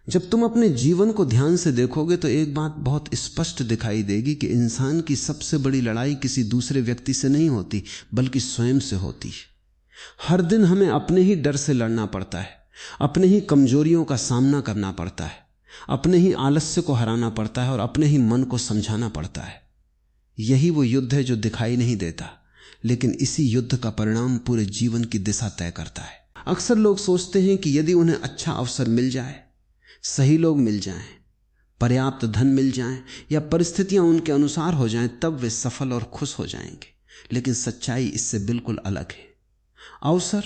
जब तुम अपने जीवन को ध्यान से देखोगे तो एक बात बहुत स्पष्ट दिखाई देगी कि इंसान की सबसे बड़ी लड़ाई किसी दूसरे व्यक्ति से नहीं होती, बल्कि स्वयं से होती है। हर दिन हमें अपने ही डर से लड़ना पड़ता है, अपने ही कमजोरियों का सामना करना पड़ता है, अपने ही आलस्य को हराना पड़ता है और अपने ही मन को समझाना पड़ता है। यही वो युद्ध है जो दिखाई नहीं देता, लेकिन इसी युद्ध का परिणाम पूरे जीवन की दिशा तय करता है। अक्सर लोग सोचते हैं कि यदि उन्हें अच्छा अवसर मिल जाए, सही लोग मिल जाएं, पर्याप्त धन मिल जाएं या परिस्थितियां उनके अनुसार हो जाएं, तब वे सफल और खुश हो जाएंगे। लेकिन सच्चाई इससे बिल्कुल अलग है। अवसर,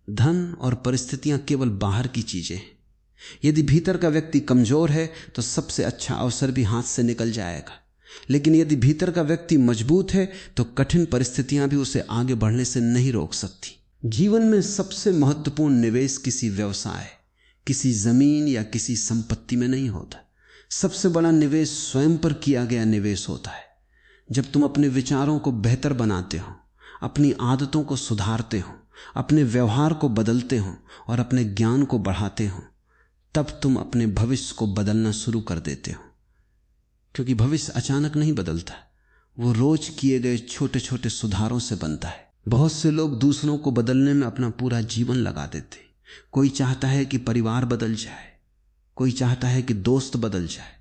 धन और परिस्थितियां केवल बाहर की चीजें हैं। यदि भीतर का व्यक्ति कमजोर है तो सबसे अच्छा अवसर भी हाथ से निकल जाएगा, लेकिन यदि भीतर का व्यक्ति मजबूत है तो कठिन परिस्थितियां भी उसे आगे बढ़ने से नहीं रोक सकती। जीवन में सबसे महत्वपूर्ण निवेश किसी व्यवसाय, किसी जमीन या किसी संपत्ति में नहीं होता। सबसे बड़ा निवेश स्वयं पर किया गया निवेश होता है। जब तुम अपने विचारों को बेहतर बनाते हो, अपनी आदतों को सुधारते हो, अपने व्यवहार को बदलते हो और अपने ज्ञान को बढ़ाते हो, तब तुम अपने भविष्य को बदलना शुरू कर देते हो। क्योंकि भविष्य अचानक नहीं बदलता, वो रोज किए गए छोटे छोटे सुधारों से बनता है। बहुत से लोग दूसरों को बदलने में अपना पूरा जीवन लगा देते। कोई चाहता है कि परिवार बदल जाए, कोई चाहता है कि दोस्त बदल जाए,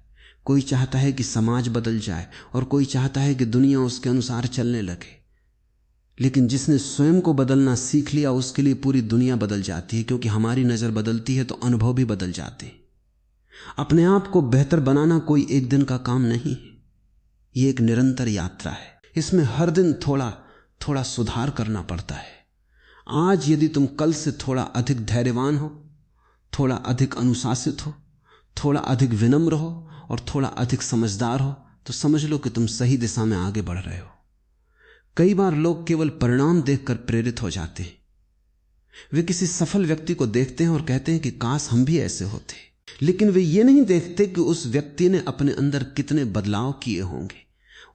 कोई चाहता है कि समाज बदल जाए और कोई चाहता है कि दुनिया उसके अनुसार चलने लगे। लेकिन जिसने स्वयं को बदलना सीख लिया उसके लिए पूरी दुनिया बदल जाती है, क्योंकि हमारी नजर बदलती है तो अनुभव भी बदल जाते हैं। अपने आप को बेहतर बनाना कोई एक दिन का काम नहीं है, ये एक निरंतर यात्रा है। इसमें हर दिन थोड़ा थोड़ा सुधार करना पड़ता है। आज यदि तुम कल से थोड़ा अधिक धैर्यवान हो, थोड़ा अधिक अनुशासित हो, थोड़ा अधिक विनम्र हो और थोड़ा अधिक समझदार हो, तो समझ लो कि तुम सही दिशा में आगे बढ़ रहे हो। कई बार लोग केवल परिणाम देखकर प्रेरित हो जाते हैं। वे किसी सफल व्यक्ति को देखते हैं और कहते हैं कि काश हम भी ऐसे होते, लेकिन वे ये नहीं देखते कि उस व्यक्ति ने अपने अंदर कितने बदलाव किए होंगे,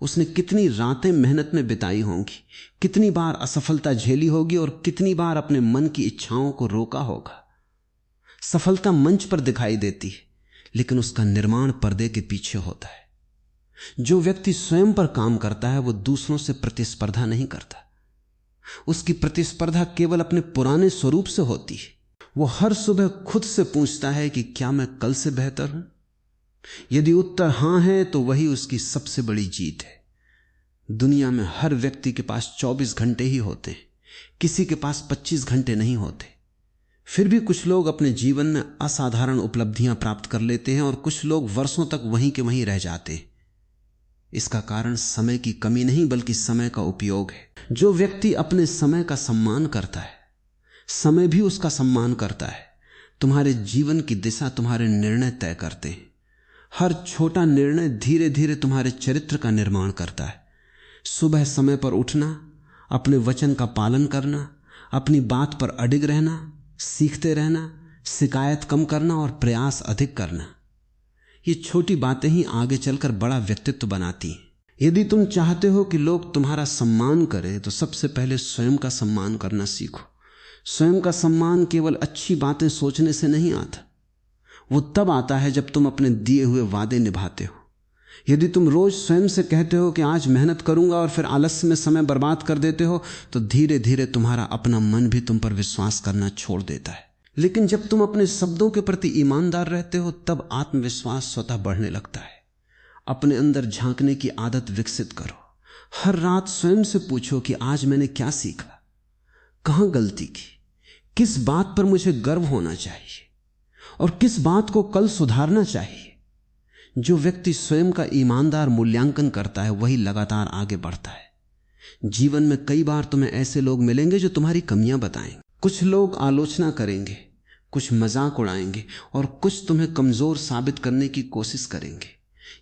उसने कितनी रातें मेहनत में बिताई होंगी, कितनी बार असफलता झेली होगी और कितनी बार अपने मन की इच्छाओं को रोका होगा। सफलता मंच पर दिखाई देती है, लेकिन उसका निर्माण पर्दे के पीछे होता है। जो व्यक्ति स्वयं पर काम करता है वो दूसरों से प्रतिस्पर्धा नहीं करता। उसकी प्रतिस्पर्धा केवल अपने पुराने स्वरूप से होती है। वो हर सुबह खुद से पूछता है कि क्या मैं कल से बेहतर हूं? यदि उत्तर हां है तो वही उसकी सबसे बड़ी जीत है। दुनिया में हर व्यक्ति के पास 24 घंटे ही होते हैं, किसी के पास 25 घंटे नहीं होते। फिर भी कुछ लोग अपने जीवन में असाधारण उपलब्धियां प्राप्त कर लेते हैं और कुछ लोग वर्षों तक वहीं के वहीं रह जाते हैं। इसका कारण समय की कमी नहीं बल्कि समय का उपयोग है। जो व्यक्ति अपने समय का सम्मान करता है, समय भी उसका सम्मान करता है। तुम्हारे जीवन की दिशा तुम्हारे निर्णय तय करते हैं। हर छोटा निर्णय धीरे धीरे तुम्हारे चरित्र का निर्माण करता है। सुबह समय पर उठना, अपने वचन का पालन करना, अपनी बात पर अडिग रहना, सीखते रहना, शिकायत कम करना और प्रयास अधिक करना, ये छोटी बातें ही आगे चलकर बड़ा व्यक्तित्व बनाती हैं। यदि तुम चाहते हो कि लोग तुम्हारा सम्मान करें तो सबसे पहले स्वयं का सम्मान करना सीखो। स्वयं का सम्मान केवल अच्छी बातें सोचने से नहीं आता, वो तब आता है जब तुम अपने दिए हुए वादे निभाते हो। यदि तुम रोज स्वयं से कहते हो कि आज मेहनत करूंगा और फिर आलस्य में समय बर्बाद कर देते हो, तो धीरे धीरे तुम्हारा अपना मन भी तुम पर विश्वास करना छोड़ देता है। लेकिन जब तुम अपने शब्दों के प्रति ईमानदार रहते हो तब आत्मविश्वास स्वतः बढ़ने लगता है। अपने अंदर झांकने की आदत विकसित करो। हर रात स्वयं से पूछो कि आज मैंने क्या सीखा, कहां गलती की, किस बात पर मुझे गर्व होना चाहिए और किस बात को कल सुधारना चाहिए। जो व्यक्ति स्वयं का ईमानदार मूल्यांकन करता है वही लगातार आगे बढ़ता है। जीवन में कई बार तुम्हें ऐसे लोग मिलेंगे जो तुम्हारी कमियां बताएंगे। कुछ लोग आलोचना करेंगे, कुछ मजाक उड़ाएंगे और कुछ तुम्हें कमजोर साबित करने की कोशिश करेंगे।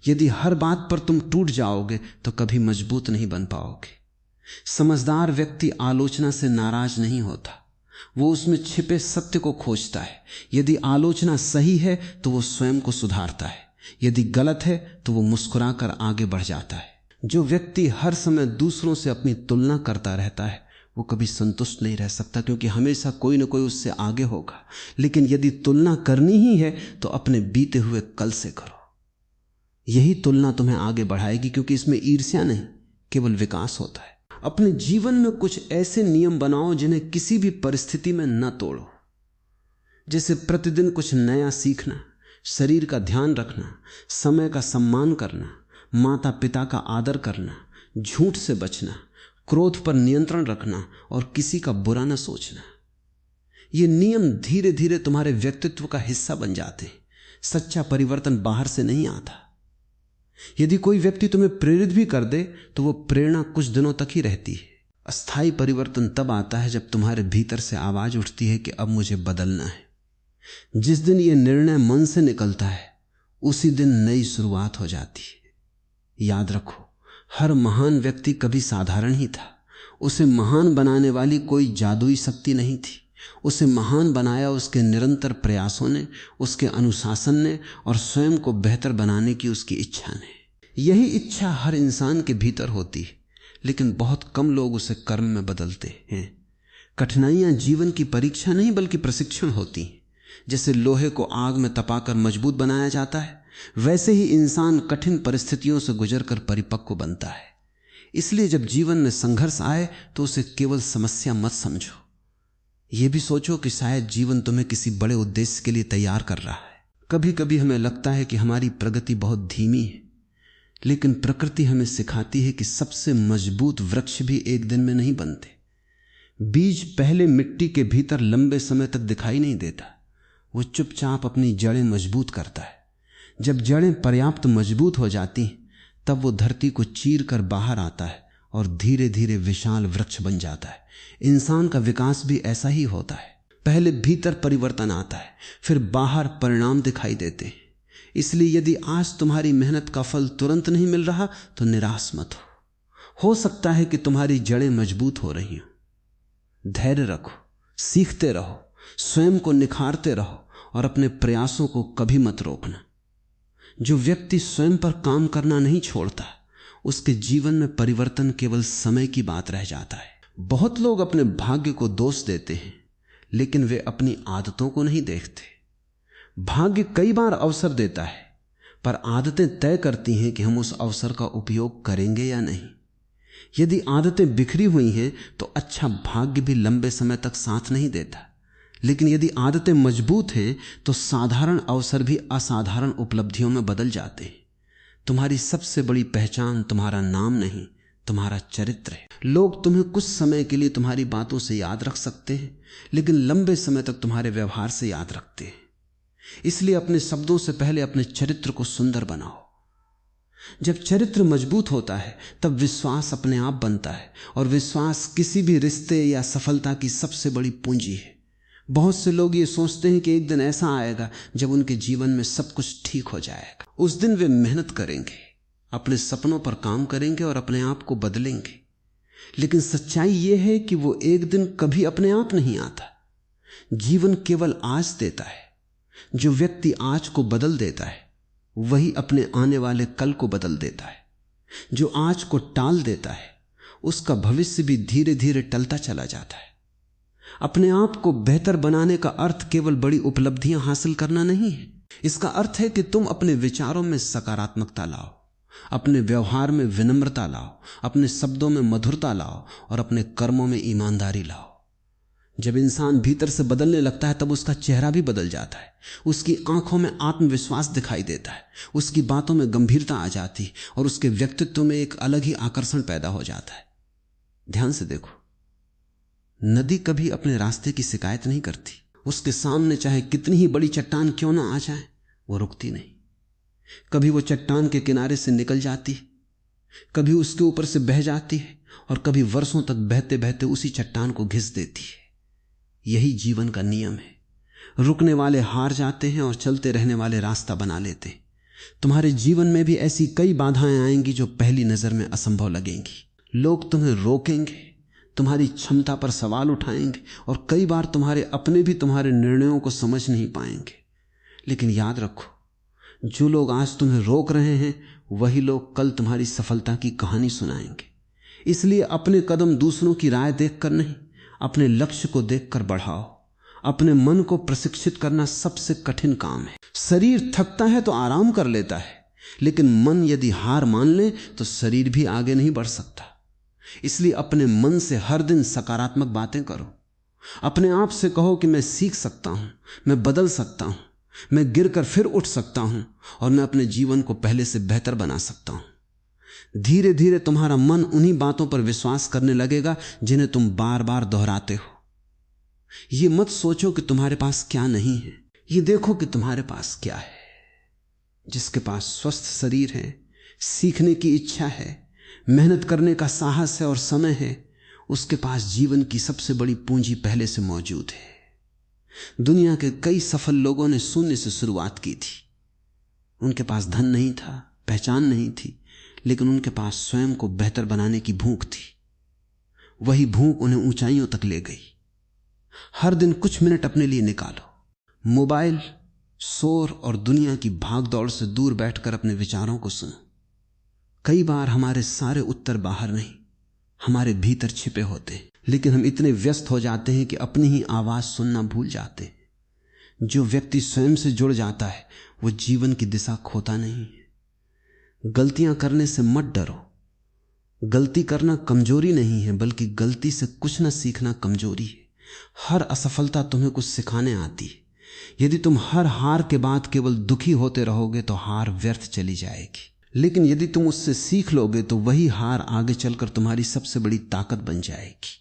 यदि हर बात पर तुम टूट जाओगे तो कभी मजबूत नहीं बन पाओगे। समझदार व्यक्ति आलोचना से नाराज नहीं होता, वो उसमें छिपे सत्य को खोजता है। यदि आलोचना सही है तो वो स्वयं को सुधारता है, यदि गलत है तो वो मुस्कुराकर आगे बढ़ जाता है। जो व्यक्ति हर समय दूसरों से अपनी तुलना करता रहता है वो कभी संतुष्ट नहीं रह सकता, क्योंकि हमेशा कोई ना कोई उससे आगे होगा। लेकिन यदि तुलना करनी ही है तो अपने बीते हुए कल से करो। यही तुलना तुम्हें आगे बढ़ाएगी, क्योंकि इसमें ईर्ष्या नहीं, केवल विकास होता है। अपने जीवन में कुछ ऐसे नियम बनाओ जिन्हें किसी भी परिस्थिति में न तोड़ो। जैसे प्रतिदिन कुछ नया सीखना, शरीर का ध्यान रखना, समय का सम्मान करना, माता पिता का आदर करना, झूठ से बचना, क्रोध पर नियंत्रण रखना और किसी का बुरा न सोचना। ये नियम धीरे धीरे तुम्हारे व्यक्तित्व का हिस्सा बन जाते हैं। सच्चा परिवर्तन बाहर से नहीं आता। यदि कोई व्यक्ति तुम्हें प्रेरित भी कर दे तो वो प्रेरणा कुछ दिनों तक ही रहती है। अस्थायी परिवर्तन तब आता है जब तुम्हारे भीतर से आवाज उठती है कि अब मुझे बदलना है। जिस दिन ये निर्णय मन से निकलता है उसी दिन नई शुरुआत हो जाती है। याद रखो, हर महान व्यक्ति कभी साधारण ही था। उसे महान बनाने वाली कोई जादुई शक्ति नहीं थी। उसे महान बनाया उसके निरंतर प्रयासों ने, उसके अनुशासन ने और स्वयं को बेहतर बनाने की उसकी इच्छा ने। यही इच्छा हर इंसान के भीतर होती है, लेकिन बहुत कम लोग उसे कर्म में बदलते हैं। कठिनाइयां जीवन की परीक्षा नहीं बल्कि प्रशिक्षण होती हैं। जैसे लोहे को आग में तपाकर मजबूत बनाया जाता है, वैसे ही इंसान कठिन परिस्थितियों से गुजरकर परिपक्व बनता है। इसलिए जब जीवन में संघर्ष आए तो उसे केवल समस्या मत समझो। यह भी सोचो कि शायद जीवन तुम्हें किसी बड़े उद्देश्य के लिए तैयार कर रहा है। कभी कभी हमें लगता है कि हमारी प्रगति बहुत धीमी है, लेकिन प्रकृति हमें सिखाती है कि सबसे मजबूत वृक्ष भी एक दिन में नहीं बनते। बीज पहले मिट्टी के भीतर लंबे समय तक दिखाई नहीं देता, वो चुपचाप अपनी जड़ें मजबूत करता है। जब जड़ें पर्याप्त मजबूत हो जाती तब वो धरती को चीर कर बाहर आता है और धीरे धीरे विशाल वृक्ष बन जाता है। इंसान का विकास भी ऐसा ही होता है। पहले भीतर परिवर्तन आता है, फिर बाहर परिणाम दिखाई देते हैं। इसलिए यदि आज तुम्हारी मेहनत का फल तुरंत नहीं मिल रहा तो निराश मत हो सकता है कि तुम्हारी जड़ें मजबूत हो रही हो। धैर्य रखो, सीखते रहो, स्वयं को निखारते रहो और अपने प्रयासों को कभी मत रोकना। जो व्यक्ति स्वयं पर काम करना नहीं छोड़ता, उसके जीवन में परिवर्तन केवल समय की बात रह जाता है। बहुत लोग अपने भाग्य को दोष देते हैं, लेकिन वे अपनी आदतों को नहीं देखते। भाग्य कई बार अवसर देता है, पर आदतें तय करती हैं कि हम उस अवसर का उपयोग करेंगे या नहीं। यदि आदतें बिखरी हुई हैं तो अच्छा भाग्य भी लंबे समय तक साथ नहीं देता, लेकिन यदि आदतें मजबूत हैं तो साधारण अवसर भी असाधारण उपलब्धियों में बदल जाते हैं। तुम्हारी सबसे बड़ी पहचान तुम्हारा नाम नहीं, तुम्हारा चरित्र है। लोग तुम्हें कुछ समय के लिए तुम्हारी बातों से याद रख सकते हैं, लेकिन लंबे समय तक तुम्हारे व्यवहार से याद रखते हैं। इसलिए अपने शब्दों से पहले अपने चरित्र को सुंदर बनाओ। जब चरित्र मजबूत होता है तब विश्वास अपने आप बनता है, और विश्वास किसी भी रिश्ते या सफलता की सबसे बड़ी पूंजी है। बहुत से लोग ये सोचते हैं कि एक दिन ऐसा आएगा जब उनके जीवन में सब कुछ ठीक हो जाएगा। उस दिन वे मेहनत करेंगे, अपने सपनों पर काम करेंगे और अपने आप को बदलेंगे। लेकिन सच्चाई यह है कि वो एक दिन कभी अपने आप नहीं आता। जीवन केवल आज देता है। जो व्यक्ति आज को बदल देता है वही अपने आने वाले कल को बदल देता है। जो आज को टाल देता है उसका भविष्य भी धीरे धीरे टलता चला जाता है। अपने आप को बेहतर बनाने का अर्थ केवल बड़ी उपलब्धियां हासिल करना नहीं है। इसका अर्थ है कि तुम अपने विचारों में सकारात्मकता लाओ, अपने व्यवहार में विनम्रता लाओ, अपने शब्दों में मधुरता लाओ और अपने कर्मों में ईमानदारी लाओ। जब इंसान भीतर से बदलने लगता है तब उसका चेहरा भी बदल जाता है। उसकी आंखों में आत्मविश्वास दिखाई देता है, उसकी बातों में गंभीरता आ जाती और उसके व्यक्तित्व में एक अलग ही आकर्षण पैदा हो जाता है। ध्यान से देखो, नदी कभी अपने रास्ते की शिकायत नहीं करती। उसके सामने चाहे कितनी ही बड़ी चट्टान क्यों ना आ जाए, वो रुकती नहीं। कभी वो चट्टान के किनारे से निकल जाती, कभी उसके ऊपर से बह जाती है और कभी वर्षों तक बहते बहते उसी चट्टान को घिस देती है। यही जीवन का नियम है। रुकने वाले हार जाते हैं और चलते रहने वाले रास्ता बना लेते हैं। तुम्हारे जीवन में भी ऐसी कई बाधाएं आएंगी जो पहली नजर में असंभव लगेंगी। लोग तुम्हें रोकेंगे, तुम्हारी क्षमता पर सवाल उठाएंगे और कई बार तुम्हारे अपने भी तुम्हारे निर्णयों को समझ नहीं पाएंगे। लेकिन याद रखो, जो लोग आज तुम्हें रोक रहे हैं वही लोग कल तुम्हारी सफलता की कहानी सुनाएंगे। इसलिए अपने कदम दूसरों की राय देखकर नहीं, अपने लक्ष्य को देखकर बढ़ाओ। अपने मन को प्रशिक्षित करना सबसे कठिन काम है। शरीर थकता है तो आराम कर लेता है, लेकिन मन यदि हार मान ले तो शरीर भी आगे नहीं बढ़ सकता। इसलिए अपने मन से हर दिन सकारात्मक बातें करो। अपने आप से कहो कि मैं सीख सकता हूं, मैं बदल सकता हूं, मैं गिरकर फिर उठ सकता हूं और मैं अपने जीवन को पहले से बेहतर बना सकता हूं। धीरे धीरे तुम्हारा मन उन्हीं बातों पर विश्वास करने लगेगा जिन्हें तुम बार बार दोहराते हो। ये मत सोचो कि तुम्हारे पास क्या नहीं है, ये देखो कि तुम्हारे पास क्या है। जिसके पास स्वस्थ शरीर है, सीखने की इच्छा है, मेहनत करने का साहस है और समय है, उसके पास जीवन की सबसे बड़ी पूंजी पहले से मौजूद है। दुनिया के कई सफल लोगों ने शून्य से शुरुआत की थी। उनके पास धन नहीं था, पहचान नहीं थी, लेकिन उनके पास स्वयं को बेहतर बनाने की भूख थी। वही भूख उन्हें ऊंचाइयों तक ले गई। हर दिन कुछ मिनट अपने लिए निकालो। मोबाइल, शोर और दुनिया की भागदौड़ से दूर बैठकर अपने विचारों को सुनो। कई बार हमारे सारे उत्तर बाहर नहीं, हमारे भीतर छिपे होते हैं, लेकिन हम इतने व्यस्त हो जाते हैं कि अपनी ही आवाज सुनना भूल जाते हैं। जो व्यक्ति स्वयं से जुड़ जाता है वो जीवन की दिशा खोता नहीं है। गलतियां करने से मत डरो। गलती करना कमजोरी नहीं है, बल्कि गलती से कुछ न सीखना कमजोरी है। हर असफलता तुम्हें कुछ सिखाने आती है। यदि तुम हर हार के बाद केवल दुखी होते रहोगे तो हार व्यर्थ चली जाएगी, लेकिन यदि तुम उससे सीख लोगे तो वही हार आगे चलकर तुम्हारी सबसे बड़ी ताकत बन जाएगी।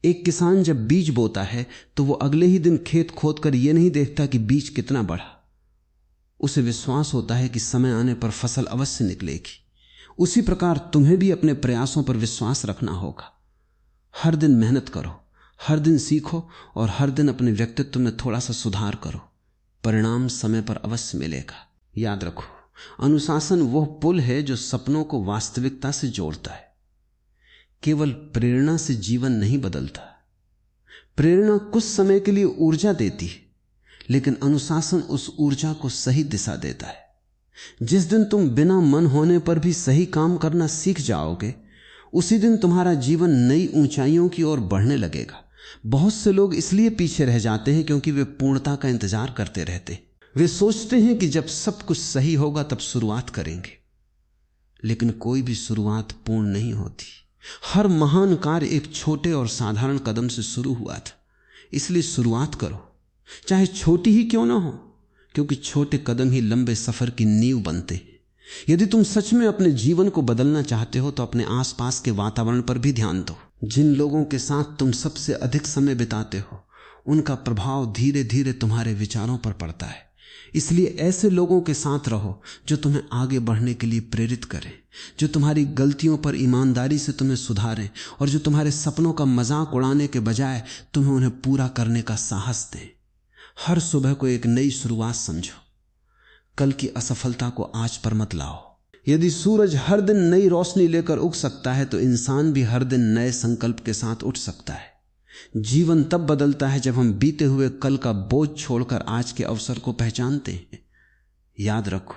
एक किसान जब बीज बोता है तो वो अगले ही दिन खेत खोदकर यह नहीं देखता कि बीज कितना बढ़ा। उसे विश्वास होता है कि समय आने पर फसल अवश्य निकलेगी। उसी प्रकार तुम्हें भी अपने प्रयासों पर विश्वास रखना होगा। हर दिन मेहनत करो, हर दिन सीखो और हर दिन अपने व्यक्तित्व में थोड़ा सा सुधार करो। परिणाम समय पर अवश्य मिलेगा। याद रखो, अनुशासन वह पुल है जो सपनों को वास्तविकता से जोड़ता है। केवल प्रेरणा से जीवन नहीं बदलता। प्रेरणा कुछ समय के लिए ऊर्जा देती है, लेकिन अनुशासन उस ऊर्जा को सही दिशा देता है। जिस दिन तुम बिना मन होने पर भी सही काम करना सीख जाओगे, उसी दिन तुम्हारा जीवन नई ऊंचाइयों की ओर बढ़ने लगेगा। बहुत से लोग इसलिए पीछे रह जाते हैं क्योंकि वे पूर्णता का इंतजार करते रहते हैं। वे सोचते हैं कि जब सब कुछ सही होगा तब शुरुआत करेंगे, लेकिन कोई भी शुरुआत पूर्ण नहीं होती। हर महान कार्य एक छोटे और साधारण कदम से शुरू हुआ था। इसलिए शुरुआत करो, चाहे छोटी ही क्यों ना हो, क्योंकि छोटे कदम ही लंबे सफर की नींव बनते हैं। यदि तुम सच में अपने जीवन को बदलना चाहते हो तो अपने आसपास के वातावरण पर भी ध्यान दो। जिन लोगों के साथ तुम सबसे अधिक समय बिताते हो, उनका प्रभाव धीरे धीरे तुम्हारे विचारों पर पड़ता है। इसलिए ऐसे लोगों के साथ रहो जो तुम्हें आगे बढ़ने के लिए प्रेरित करें, जो तुम्हारी गलतियों पर ईमानदारी से तुम्हें सुधारें और जो तुम्हारे सपनों का मजाक उड़ाने के बजाय तुम्हें उन्हें पूरा करने का साहस दें। हर सुबह को एक नई शुरुआत समझो। कल की असफलता को आज पर मत लाओ। यदि सूरज हर दिन नई रोशनी लेकर उग सकता है तो इंसान भी हर दिन नए संकल्प के साथ उठ सकता है। जीवन तब बदलता है जब हम बीते हुए कल का बोझ छोड़कर आज के अवसर को पहचानते हैं। याद रखो,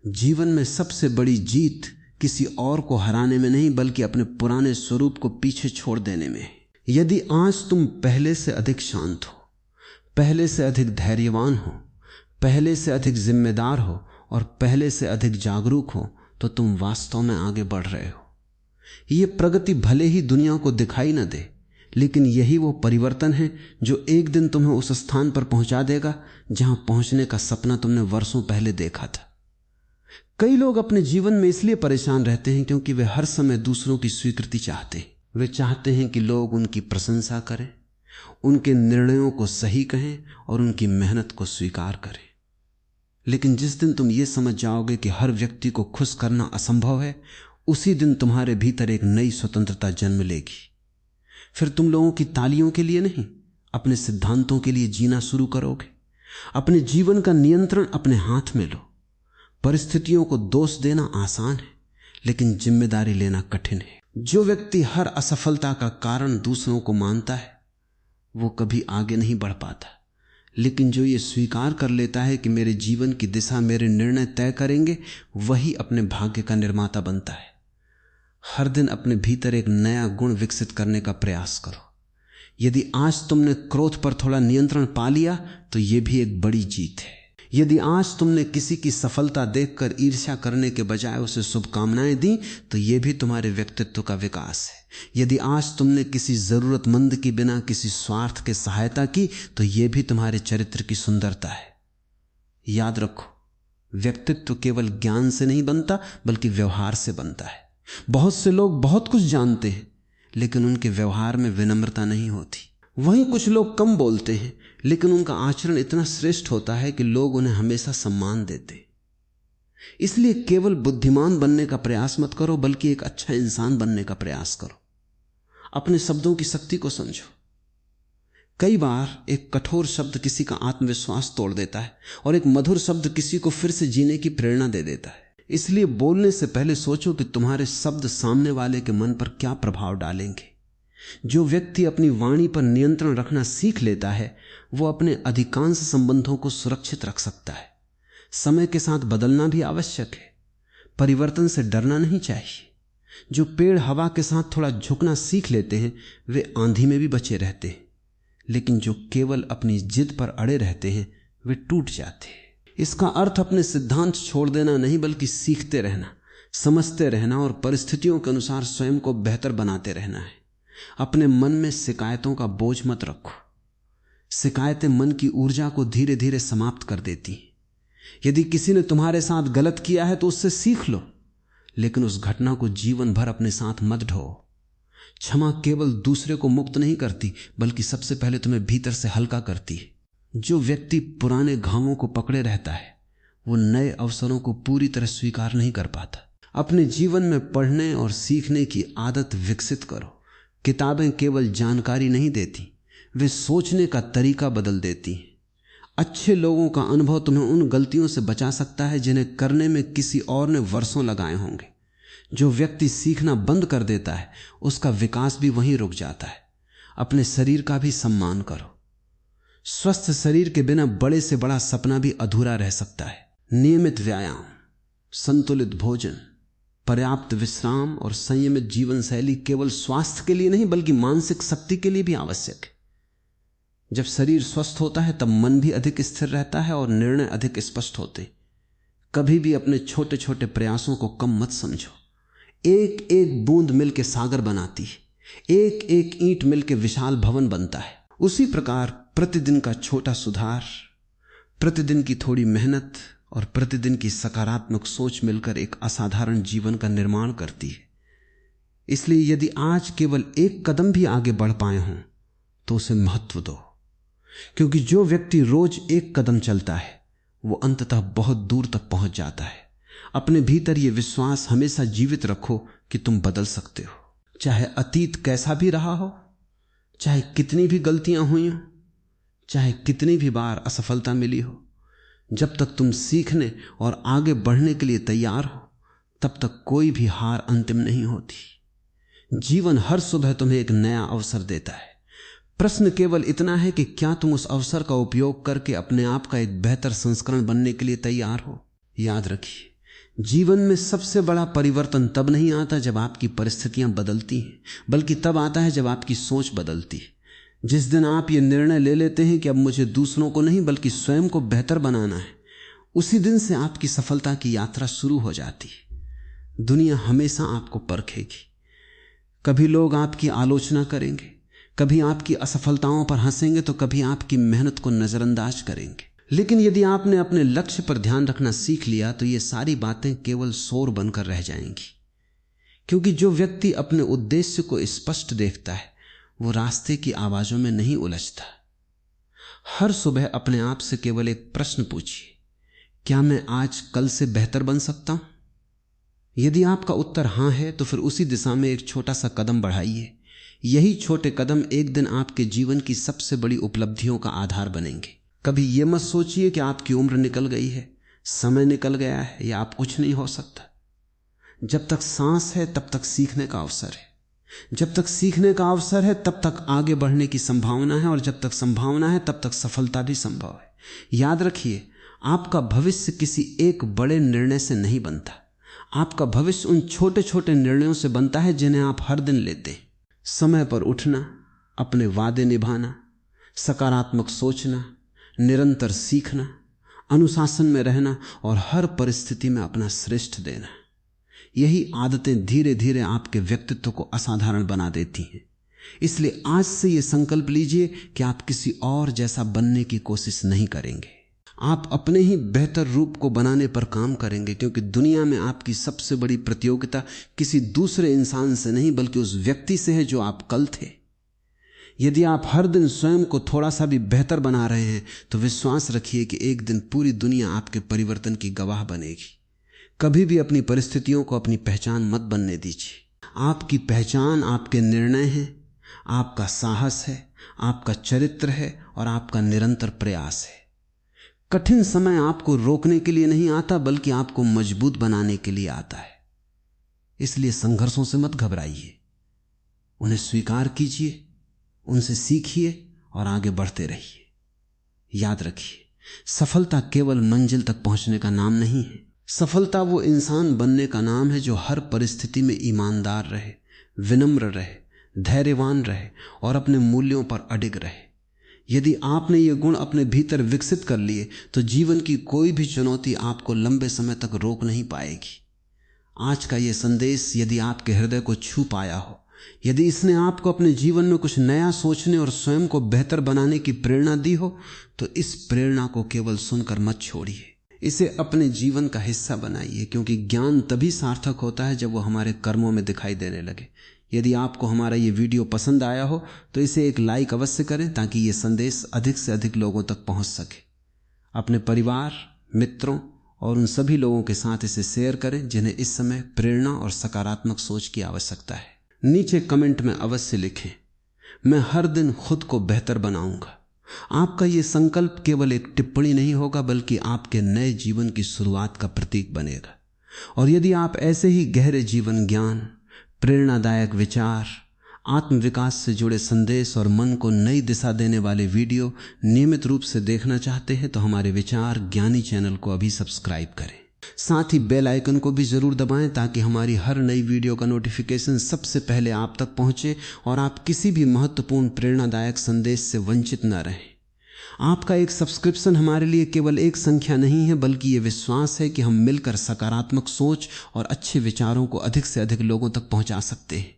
जीवन में सबसे बड़ी जीत किसी और को हराने में नहीं, बल्कि अपने पुराने स्वरूप को पीछे छोड़ देने में। यदि आज तुम पहले से अधिक शांत हो, पहले से अधिक धैर्यवान हो, पहले से अधिक जिम्मेदार हो और पहले से अधिक जागरूक हो, तो तुम वास्तव में आगे बढ़ रहे हो। ये प्रगति भले ही दुनिया को दिखाई न दे, लेकिन यही वो परिवर्तन है जो एक दिन तुम्हें उस स्थान पर पहुंचा देगा जहां पहुंचने का सपना तुमने वर्षों पहले देखा था। कई लोग अपने जीवन में इसलिए परेशान रहते हैं क्योंकि वे हर समय दूसरों की स्वीकृति चाहते हैं। वे चाहते हैं कि लोग उनकी प्रशंसा करें, उनके निर्णयों को सही कहें और उनकी मेहनत को स्वीकार करें। लेकिन जिस दिन तुम ये समझ जाओगे कि हर व्यक्ति को खुश करना असंभव है, उसी दिन तुम्हारे भीतर एक नई स्वतंत्रता जन्म लेगी। फिर तुम लोगों की तालियों के लिए नहीं, अपने सिद्धांतों के लिए जीना शुरू करोगे। अपने जीवन का नियंत्रण अपने हाथ में लो। परिस्थितियों को दोष देना आसान है, लेकिन जिम्मेदारी लेना कठिन है। जो व्यक्ति हर असफलता का कारण दूसरों को मानता है वो कभी आगे नहीं बढ़ पाता, लेकिन जो ये स्वीकार कर लेता है कि मेरे जीवन की दिशा मेरे निर्णय तय करेंगे, वही अपने भाग्य का निर्माता बनता है। हर दिन अपने भीतर एक नया गुण विकसित करने का प्रयास करो। यदि आज तुमने क्रोध पर थोड़ा नियंत्रण पा लिया तो यह भी एक बड़ी जीत है। यदि आज तुमने किसी की सफलता देखकर ईर्ष्या करने के बजाय उसे शुभकामनाएं दी तो यह भी तुम्हारे व्यक्तित्व का विकास है। यदि आज तुमने किसी जरूरतमंद की बिना किसी स्वार्थ के सहायता की तो यह भी तुम्हारे चरित्र की सुंदरता है। याद रखो, व्यक्तित्व केवल ज्ञान से नहीं बनता बल्कि व्यवहार से बनता है। बहुत से लोग बहुत कुछ जानते हैं लेकिन उनके व्यवहार में विनम्रता नहीं होती। वहीं कुछ लोग कम बोलते हैं लेकिन उनका आचरण इतना श्रेष्ठ होता है कि लोग उन्हें हमेशा सम्मान देते। इसलिए केवल बुद्धिमान बनने का प्रयास मत करो बल्कि एक अच्छा इंसान बनने का प्रयास करो। अपने शब्दों की शक्ति को समझो। कई बार एक कठोर शब्द किसी का आत्मविश्वास तोड़ देता है और एक मधुर शब्द किसी को फिर से जीने की प्रेरणा दे देता है। इसलिए बोलने से पहले सोचो कि तुम्हारे शब्द सामने वाले के मन पर क्या प्रभाव डालेंगे। जो व्यक्ति अपनी वाणी पर नियंत्रण रखना सीख लेता है वो अपने अधिकांश संबंधों को सुरक्षित रख सकता है। समय के साथ बदलना भी आवश्यक है, परिवर्तन से डरना नहीं चाहिए। जो पेड़ हवा के साथ थोड़ा झुकना सीख लेते हैं वे आंधी में भी बचे रहते हैं, लेकिन जो केवल अपनी जिद पर अड़े रहते हैं वे टूट जाते हैं। इसका अर्थ अपने सिद्धांत छोड़ देना नहीं बल्कि सीखते रहना, समझते रहना और परिस्थितियों के अनुसार स्वयं को बेहतर बनाते रहना है। अपने मन में शिकायतों का बोझ मत रखो। शिकायतें मन की ऊर्जा को धीरे धीरे समाप्त कर देती हैं। यदि किसी ने तुम्हारे साथ गलत किया है तो उससे सीख लो, लेकिन उस घटना को जीवन भर अपने साथ मत ढो। क्षमा केवल दूसरे को मुक्त नहीं करती बल्कि सबसे पहले तुम्हें भीतर से हल्का करती है। जो व्यक्ति पुराने घावों को पकड़े रहता है वो नए अवसरों को पूरी तरह स्वीकार नहीं कर पाता। अपने जीवन में पढ़ने और सीखने की आदत विकसित करो। किताबें केवल जानकारी नहीं देती, वे सोचने का तरीका बदल देती हैं। अच्छे लोगों का अनुभव तुम्हें उन गलतियों से बचा सकता है जिन्हें करने में किसी और ने वर्षों लगाए होंगे। जो व्यक्ति सीखना बंद कर देता है उसका विकास भी वहीं रुक जाता है। अपने शरीर का भी सम्मान करो। स्वस्थ शरीर के बिना बड़े से बड़ा सपना भी अधूरा रह सकता है। नियमित व्यायाम, संतुलित भोजन, पर्याप्त विश्राम और संयमित जीवन शैली केवल स्वास्थ्य के लिए नहीं बल्कि मानसिक शक्ति के लिए भी आवश्यक है। जब शरीर स्वस्थ होता है तब मन भी अधिक स्थिर रहता है और निर्णय अधिक स्पष्ट होते। कभी भी अपने छोटे छोटे प्रयासों को कम मत समझो। एक एक बूंद मिलकर सागर बनाती है, एक एक ईंट मिलकर विशाल भवन बनता है। उसी प्रकार प्रतिदिन का छोटा सुधार, प्रतिदिन की थोड़ी मेहनत और प्रतिदिन की सकारात्मक सोच मिलकर एक असाधारण जीवन का निर्माण करती है। इसलिए यदि आज केवल एक कदम भी आगे बढ़ पाए हों तो उसे महत्व दो, क्योंकि जो व्यक्ति रोज एक कदम चलता है वो अंततः बहुत दूर तक पहुंच जाता है। अपने भीतर यह विश्वास हमेशा जीवित रखो कि तुम बदल सकते हो। चाहे अतीत कैसा भी रहा हो, चाहे कितनी भी गलतियां हुई हो, चाहे कितनी भी बार असफलता मिली हो, जब तक तुम सीखने और आगे बढ़ने के लिए तैयार हो तब तक कोई भी हार अंतिम नहीं होती। जीवन हर सुबह तुम्हें एक नया अवसर देता है। प्रश्न केवल इतना है कि क्या तुम उस अवसर का उपयोग करके अपने आप का एक बेहतर संस्करण बनने के लिए तैयार हो। याद रखिए, जीवन में सबसे बड़ा परिवर्तन तब नहीं आता जब आपकी परिस्थितियां बदलती हैं, बल्कि तब आता है जब आपकी सोच बदलती है। जिस दिन आप ये निर्णय ले लेते हैं कि अब मुझे दूसरों को नहीं बल्कि स्वयं को बेहतर बनाना है, उसी दिन से आपकी सफलता की यात्रा शुरू हो जाती है। दुनिया हमेशा आपको परखेगी। कभी लोग आपकी आलोचना करेंगे, कभी आपकी असफलताओं पर हंसेंगे तो कभी आपकी मेहनत को नजरअंदाज करेंगे। लेकिन यदि आपने अपने लक्ष्य पर ध्यान रखना सीख लिया तो ये सारी बातें केवल शोर बनकर रह जाएंगी, क्योंकि जो व्यक्ति अपने उद्देश्य को स्पष्ट देखता है वो रास्ते की आवाजों में नहीं उलझता। हर सुबह अपने आप से केवल एक प्रश्न पूछिए, क्या मैं आज कल से बेहतर बन सकता हूं? यदि आपका उत्तर हां है तो फिर उसी दिशा में एक छोटा सा कदम बढ़ाइए। यही छोटे कदम एक दिन आपके जीवन की सबसे बड़ी उपलब्धियों का आधार बनेंगे। कभी यह मत सोचिए कि आपकी उम्र निकल गई है, समय निकल गया है या आप कुछ नहीं हो सकता। जब तक सांस है तब तक सीखने का अवसर है, जब तक सीखने का अवसर है तब तक आगे बढ़ने की संभावना है, और जब तक संभावना है तब तक सफलता भी संभव है। याद रखिए, आपका भविष्य किसी एक बड़े निर्णय से नहीं बनता, आपका भविष्य उन छोटे छोटे निर्णयों से बनता है जिन्हें आप हर दिन लेते हैं। समय पर उठना, अपने वादे निभाना, सकारात्मक सोचना, निरंतर सीखना, अनुशासन में रहना और हर परिस्थिति में अपना श्रेष्ठ देना, यही आदतें धीरे धीरे आपके व्यक्तित्व को असाधारण बना देती हैं। इसलिए आज से ये संकल्प लीजिए कि आप किसी और जैसा बनने की कोशिश नहीं करेंगे। आप अपने ही बेहतर रूप को बनाने पर काम करेंगे, क्योंकि दुनिया में आपकी सबसे बड़ी प्रतियोगिता किसी दूसरे इंसान से नहीं बल्कि उस व्यक्ति से है जो आप कल थे। यदि आप हर दिन स्वयं को थोड़ा सा भी बेहतर बना रहे हैं तो विश्वास रखिए कि एक दिन पूरी दुनिया आपके परिवर्तन की गवाह बनेगी। कभी भी अपनी परिस्थितियों को अपनी पहचान मत बनने दीजिए। आपकी पहचान आपके निर्णय हैं, आपका साहस है, आपका चरित्र है और आपका निरंतर प्रयास है। कठिन समय आपको रोकने के लिए नहीं आता बल्कि आपको मजबूत बनाने के लिए आता है। इसलिए संघर्षों से मत घबराइए, उन्हें स्वीकार कीजिए, उनसे सीखिए और आगे बढ़ते रहिए। याद रखिए, सफलता केवल मंजिल तक पहुंचने का नाम नहीं है। सफलता वो इंसान बनने का नाम है जो हर परिस्थिति में ईमानदार रहे, विनम्र रहे, धैर्यवान रहे और अपने मूल्यों पर अडिग रहे। यदि आपने ये गुण अपने भीतर विकसित कर लिए तो जीवन की कोई भी चुनौती आपको लंबे समय तक रोक नहीं पाएगी। आज का ये संदेश यदि आपके हृदय को छू पाया हो, यदि इसने आपको अपने जीवन में कुछ नया सोचने और स्वयं को बेहतर बनाने की प्रेरणा दी हो, तो इस प्रेरणा को केवल सुनकर मत छोड़िए, इसे अपने जीवन का हिस्सा बनाइए। क्योंकि ज्ञान तभी सार्थक होता है जब वो हमारे कर्मों में दिखाई देने लगे। यदि आपको हमारा ये वीडियो पसंद आया हो तो इसे एक लाइक अवश्य करें ताकि ये संदेश अधिक से अधिक लोगों तक पहुंच सके। अपने परिवार, मित्रों और उन सभी लोगों के साथ इसे शेयर करें जिन्हें इस समय प्रेरणा और सकारात्मक सोच की आवश्यकता है। नीचे कमेंट में अवश्य लिखें, मैं हर दिन खुद को बेहतर बनाऊंगा। आपका ये संकल्प केवल एक टिप्पणी नहीं होगा बल्कि आपके नए जीवन की शुरुआत का प्रतीक बनेगा। और यदि आप ऐसे ही गहरे जीवन ज्ञान, प्रेरणादायक विचार, आत्मविकास से जुड़े संदेश और मन को नई दिशा देने वाले वीडियो नियमित रूप से देखना चाहते हैं तो हमारे विचार ज्ञानी चैनल को अभी सब्सक्राइब करें। साथ ही बेल आइकन को भी जरूर दबाएं ताकि हमारी हर नई वीडियो का नोटिफिकेशन सबसे पहले आप तक पहुंचे और आप किसी भी महत्वपूर्ण प्रेरणादायक संदेश से वंचित न रहें। आपका एक सब्सक्रिप्शन हमारे लिए केवल एक संख्या नहीं है बल्कि ये विश्वास है कि हम मिलकर सकारात्मक सोच और अच्छे विचारों को अधिक से अधिक लोगों तक पहुंचा सकते हैं।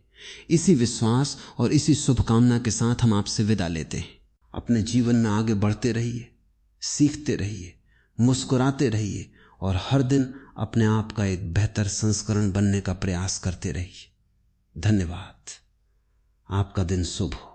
इसी विश्वास और इसी शुभकामना के साथ हम आपसे विदा लेते हैं। अपने जीवन में आगे बढ़ते रहिए, सीखते रहिए, मुस्कुराते रहिए और हर दिन अपने आप का एक बेहतर संस्करण बनने का प्रयास करते रहिए। धन्यवाद। आपका दिन शुभ हो।